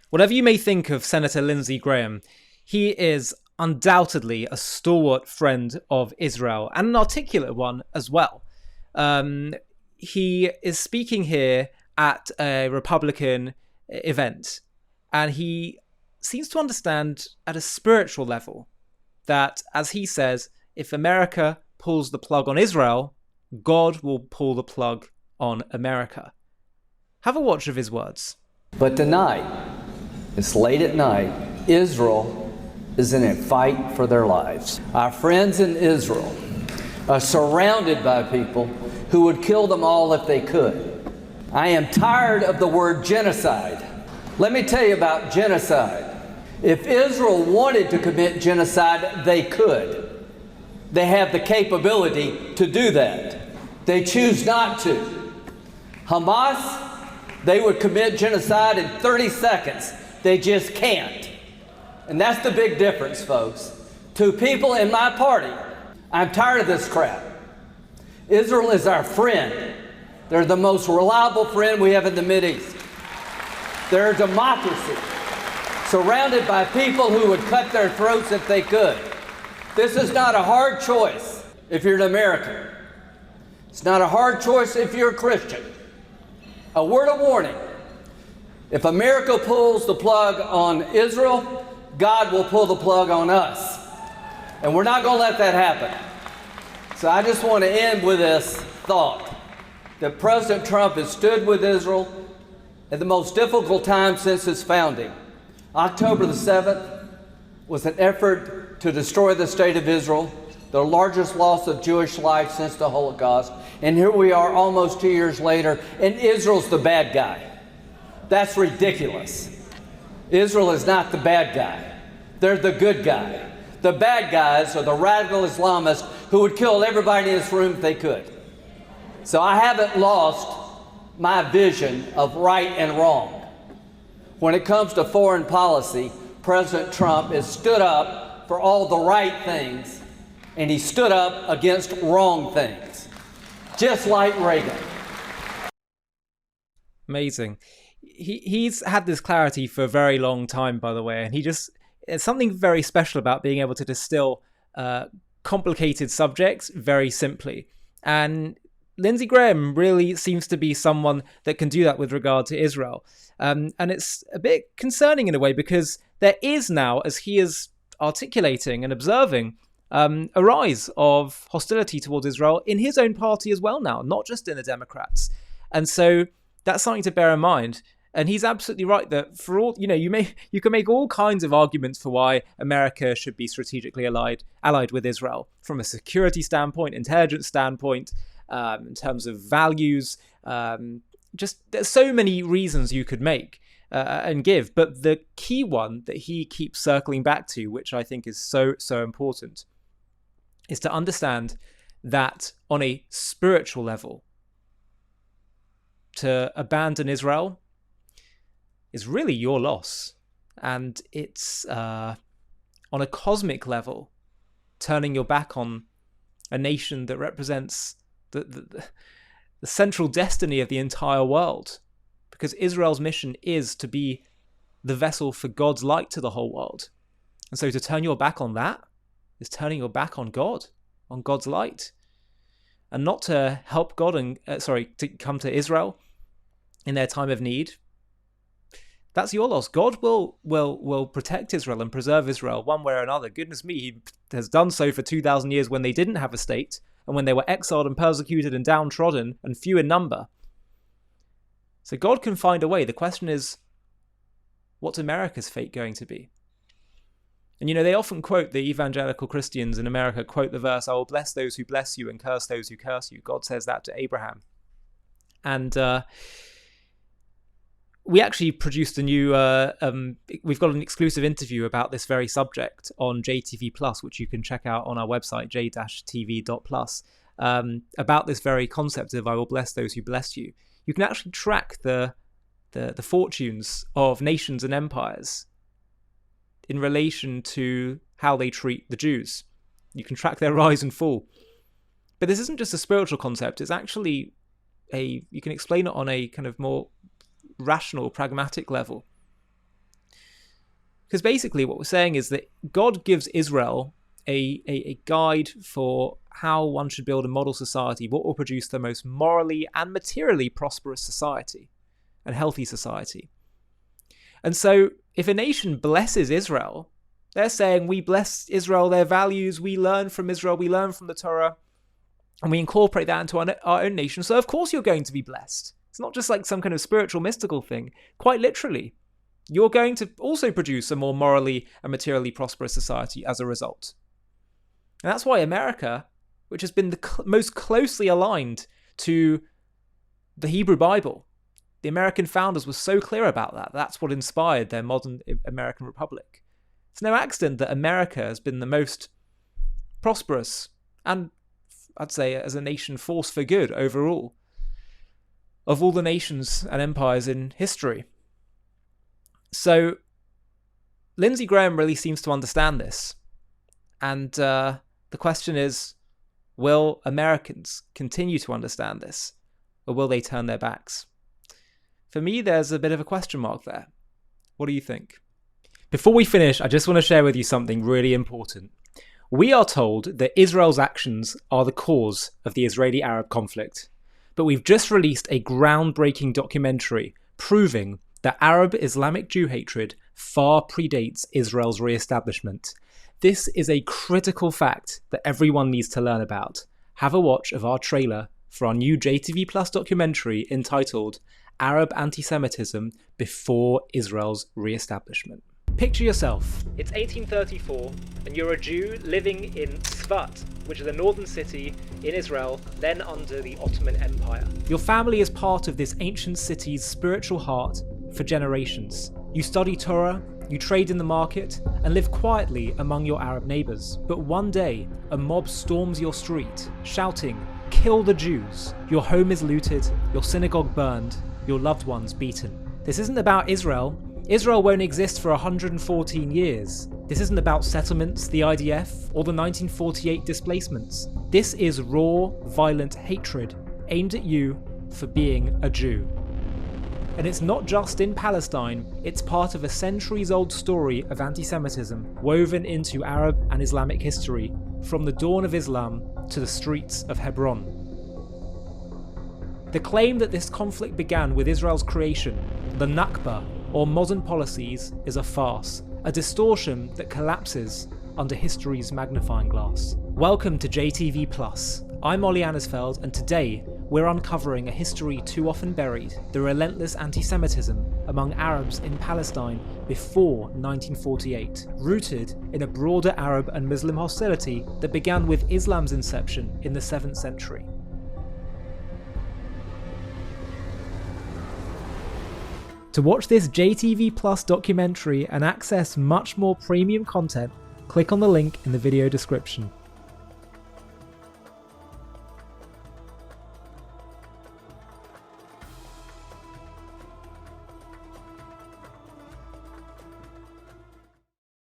Whatever you may think of Senator Lindsey Graham, he is undoubtedly a stalwart friend of Israel and an articulate one as well. He is speaking here at a Republican event, and he seems to understand at a spiritual level that, as he says, if America pulls the plug on Israel, God will pull the plug on America. Have a watch of his words. But tonight, it's late at night, Israel is in a fight for their lives. Our friends in Israel are surrounded by people who would kill them all if they could. I am tired of the word genocide. Let me tell you about genocide. If Israel wanted to commit genocide, they could. They have the capability to do that. They choose not to. Hamas, they would commit genocide in 30 seconds. They just can't. And that's the big difference, folks. To people in my party, I'm tired of this crap. Israel is our friend. They're the most reliable friend we have in the Mideast. They're a democracy, surrounded by people who would cut their throats if they could. This is not a hard choice if you're an American. It's not a hard choice if you're a Christian. A word of warning. If America pulls the plug on Israel, God will pull the plug on us. And we're not going to let that happen. So I just want to end with this thought that President Trump has stood with Israel at the most difficult time since its founding. October the 7th was an effort to destroy the state of Israel, the largest loss of Jewish life since the Holocaust. And here we are almost 2 years later, and Israel's the bad guy. That's ridiculous. Israel is not the bad guy. They're the good guy. The bad guys are the radical Islamists who would kill everybody in this room if they could. So I haven't lost my vision of right and wrong. When it comes to foreign policy, President Trump has stood up for all the right things, and he stood up against wrong things, just like Reagan. Amazing. He's had this clarity for a very long time, by the way, and it's something very special about being able to distill complicated subjects very simply. And Lindsey Graham really seems to be someone that can do that with regard to Israel. And it's a bit concerning in a way, because there is now, as he is articulating and observing, a rise of hostility towards Israel in his own party as well now, not just in the Democrats. And so that's something to bear in mind. And he's absolutely right that for all, you can make all kinds of arguments for why America should be strategically allied with Israel from a security standpoint, intelligence standpoint, in terms of values. Just there's so many reasons you could make and give. But the key one that he keeps circling back to, which I think is so, so important, is to understand that on a spiritual level, to abandon Israel is really your loss. And it's on a cosmic level, turning your back on a nation that represents the central destiny of the entire world. Because Israel's mission is to be the vessel for God's light to the whole world. And so to turn your back on that is turning your back on God, on God's light. And not to help God to come to Israel in their time of need. That's your loss. God will protect Israel and preserve Israel one way or another. Goodness me, he has done so for 2,000 years when they didn't have a state and when they were exiled and persecuted and downtrodden and few in number. So God can find a way. The question is, what's America's fate going to be? And they often quote, the evangelical Christians in America quote the verse, "I will bless those who bless you and curse those who curse you." God says that to Abraham. And we actually produced a new, we've got an exclusive interview about this very subject on JTV Plus, which you can check out on our website, j-tv.plus, about this very concept of "I will bless those who bless you." You can actually track the fortunes of nations and empires in relation to how they treat the Jews. You can track their rise and fall. But this isn't just a spiritual concept. It's actually you can explain it on a kind of more rational, pragmatic level. Because basically what we're saying is that God gives Israel a guide for how one should build a model society, what will produce the most morally and materially prosperous society and healthy society. And so if a nation blesses Israel, they're saying we bless Israel, their values, we learn from Israel, we learn from the Torah, and we incorporate that into our own nation. So of course you're going to be blessed. It's not just like some kind of spiritual, mystical thing. Quite literally, you're going to also produce a more morally and materially prosperous society as a result. And that's why America, which has been the most closely aligned to the Hebrew Bible, the American founders were so clear about that. That's what inspired their modern American republic. It's no accident that America has been the most prosperous and, I'd say, as a nation, force for good overall of all the nations and empires in history. So Lindsey Graham really seems to understand this. And the question is, will Americans continue to understand this, or will they turn their backs? For me, there's a bit of a question mark there. What do you think? Before we finish, I just want to share with you something really important. We are told that Israel's actions are the cause of the Israeli-Arab conflict, but we've just released a groundbreaking documentary proving that Arab Islamic Jew hatred far predates Israel's re-establishment. This is a critical fact that everyone needs to learn about. Have a watch of our trailer for our new JTV Plus documentary entitled Arab Anti-Semitism Before Israel's Re-Establishment. Picture yourself, it's 1834 and you're a Jew living in Tzfat, which is a northern city in Israel, then under the Ottoman Empire. Your family is part of this ancient city's spiritual heart for generations. You study Torah, you trade in the market, and live quietly among your Arab neighbours. But one day, a mob storms your street, shouting, "Kill the Jews!" Your home is looted, your synagogue burned, your loved ones beaten. This isn't about Israel. Israel won't exist for 114 years. This isn't about settlements, the IDF, or the 1948 displacements. This is raw, violent hatred aimed at you for being a Jew. And it's not just in Palestine, it's part of a centuries-old story of anti-Semitism woven into Arab and Islamic history, from the dawn of Islam to the streets of Hebron. The claim that this conflict began with Israel's creation, the Nakba, or modern policies, is a farce, a distortion that collapses under history's magnifying glass. Welcome to JTV Plus. I'm Ollie Annisfeld, and today we're uncovering a history too often buried, the relentless anti-Semitism among Arabs in Palestine before 1948, rooted in a broader Arab and Muslim hostility that began with Islam's inception in the 7th century. To watch this JTV Plus documentary and access much more premium content, click on the link in the video description.